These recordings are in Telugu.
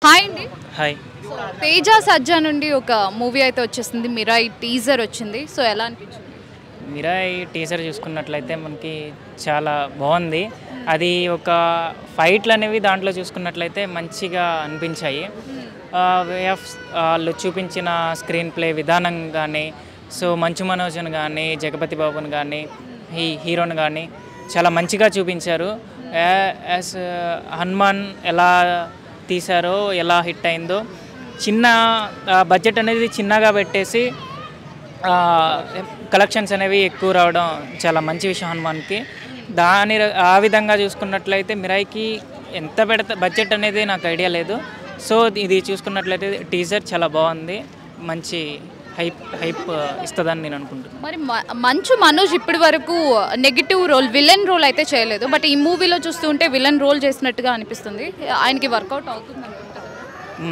హాయ్ అండి. హాయ్. తేజ సజ్జా నుండి ఒక మూవీ అయితే వచ్చేసింది, మిరాయి టీజర్ వచ్చింది. సో ఎలా అనిపించింది? మిరాయి టీజర్ చూసుకున్నట్లయితే మనకి చాలా బాగుంది. అది ఒక ఫైట్లు అనేవి దాంట్లో చూసుకున్నట్లయితే మంచిగా అనిపించాయి. వే ఆఫ్ వాళ్ళు చూపించిన స్క్రీన్ ప్లే విధానం కానీ, సో మంచు మనోజ్ని కానీ, జగపతి బాబుని కానీ, హీరోని కానీ చాలా మంచిగా చూపించారు. యాజ్ హనుమాన్ ఎలా తీశారో, ఎలా హిట్ అయిందో, చిన్న బడ్జెట్ అనేది చిన్నగా పెట్టేసి కలెక్షన్స్ అనేవి ఎక్కువ రావడం చాలా మంచి విషయం హనుమాన్కి. ఆ విధంగా చూసుకున్నట్లయితే మిరాయికి ఎంత బడ్జెట్ అనేది నాకు ఐడియా లేదు. సో ఇది చూసుకున్నట్లయితే టీజర్ చాలా బాగుంది, మంచి హైప్ ఇస్తుందని నేను అనుకుంటున్నాను. మరి మంచు మనోజ్ ఇప్పటి వరకు నెగిటివ్ రోల్, విలన్ రోల్ అయితే చేయలేదు. బట్ ఈ మూవీలో చూస్తుంటే విలన్ రోల్ చేసినట్టుగా అనిపిస్తుంది. ఆయనకి వర్కౌట్ అవుతుంది అనుకుంటారు.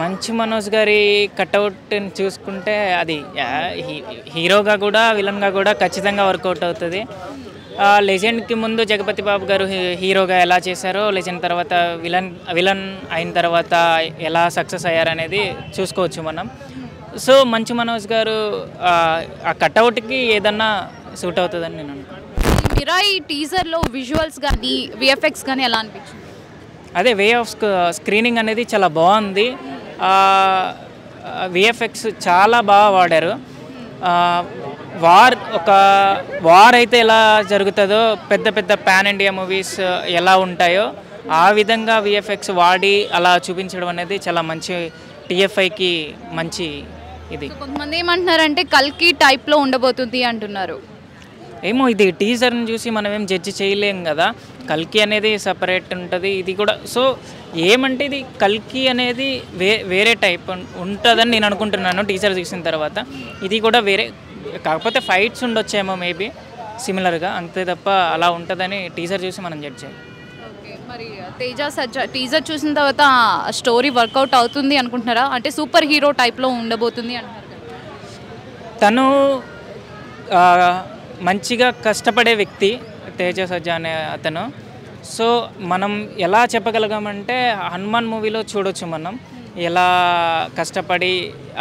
మంచు మనోజ్ గారి కట్అవుట్ని చూసుకుంటే అది హీరోగా కూడా విలన్గా కూడా ఖచ్చితంగా వర్కౌట్ అవుతుంది. లెజెండ్కి ముందు జగపతి బాబు గారు హీరోగా ఎలా చేశారో, లెజెండ్ తర్వాత విలన్ అయిన తర్వాత ఎలా సక్సెస్ అయ్యారనేది చూసుకోవచ్చు మనం. సో మంచు మనోజ్ గారు ఆ కట్అవుట్కి ఏదన్నా సూట్ అవుతుందని నేను అనుకుంటున్నాను. మిరాయి టీజర్లో విజువల్స్ కానీ, విఎఫ్ఎక్స్ కానీ ఎలా అనిపించింది? అదే వే ఆఫ్ స్క్రీనింగ్ అనేది చాలా బాగుంది. విఎఫ్ఎక్స్ చాలా బాగా వాడారు. వార్ అయితే ఎలా జరుగుతుందో, పెద్ద పెద్ద పాన్ ఇండియా మూవీస్ ఎలా ఉంటాయో ఆ విధంగా విఎఫ్ఎక్స్ వాడి అలా చూపించడం అనేది చాలా మంచి, టీఎఫ్ఐకి మంచి. ఇది కొంతమంది ఏమంటున్నారంటే కల్కి టైప్లో ఉండబోతుంది అంటున్నారు. ఏమో, ఇది టీజర్ని చూసి మనం ఏం జడ్జి చేయలేం కదా. కల్కి అనేది సపరేట్ ఉంటుంది, ఇది కూడా. సో ఏమంటే ఇది కల్కి అనేది వేరే టైప్ ఉంటుందని నేను అనుకుంటున్నాను టీజర్ చూసిన తర్వాత. ఇది కూడా వేరే, కాకపోతే ఫైట్స్ ఉండొచ్చేమో మేబీ సిమిలర్గా, అంతే తప్ప అలా ఉంటుందని టీజర్ చూసి మనం జడ్జ్ చేయాలి. మరి తేజ సజ్జా టీజర్ చూసిన తర్వాత స్టోరీ వర్కౌట్ అవుతుంది అనుకుంటున్నారా? అంటే సూపర్ హీరో టైప్లో ఉండబోతుంది అంటున్నారు. తను మంచిగా కష్టపడే వ్యక్తి తేజ సజ్జా అనే అతను. సో మనం ఎలా చెప్పగలగామంటే హనుమాన్ మూవీలో చూడొచ్చు మనం ఎలా కష్టపడి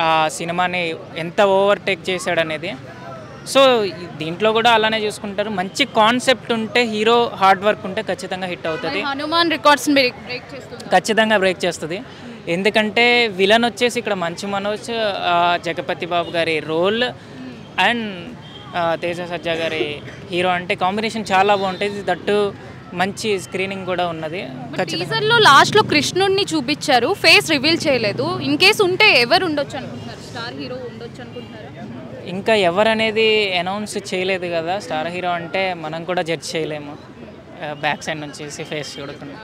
ఆ సినిమాని ఎంత ఓవర్టేక్ చేశాడనేది. సో దీంట్లో కూడా అలానే చూసుకుంటారు. మంచి కాన్సెప్ట్ ఉంటే, హీరో హార్డ్ వర్క్ ఉంటే ఖచ్చితంగా హిట్ అవుతుంది. హనుమాన్ రికార్డ్స్ ఖచ్చితంగా బ్రేక్ చేస్తుంది. ఎందుకంటే విలన్ వచ్చేసి ఇక్కడ మంచు మనోజ్, జగపతి బాబు గారి రోల్ అండ్ తేజ సజ్జా గారి హీరో అంటే కాంబినేషన్ చాలా బాగుంటుంది. దట్టు మంచి స్క్రీనింగ్ కూడా ఉన్నది. టీజర్లో లాస్ట్లో కృష్ణుడిని చూపించారు, ఫేస్ రివీల్ చేయలేదు. ఇన్ కేస్ ఉంటే ఎవరు ఉండొచ్చు అనుకుంటున్నారు? స్టార్ హీరో ఉండొచ్చు అనుకుంటున్నారా? ఇంకా ఎవరనేది అనౌన్స్ చేయలేదు కదా. స్టార్ హీరో అంటే మనం కూడా జడ్జ్ చేయలేము బ్యాక్ సైడ్ నుంచి ఫేస్ చూడకుండా.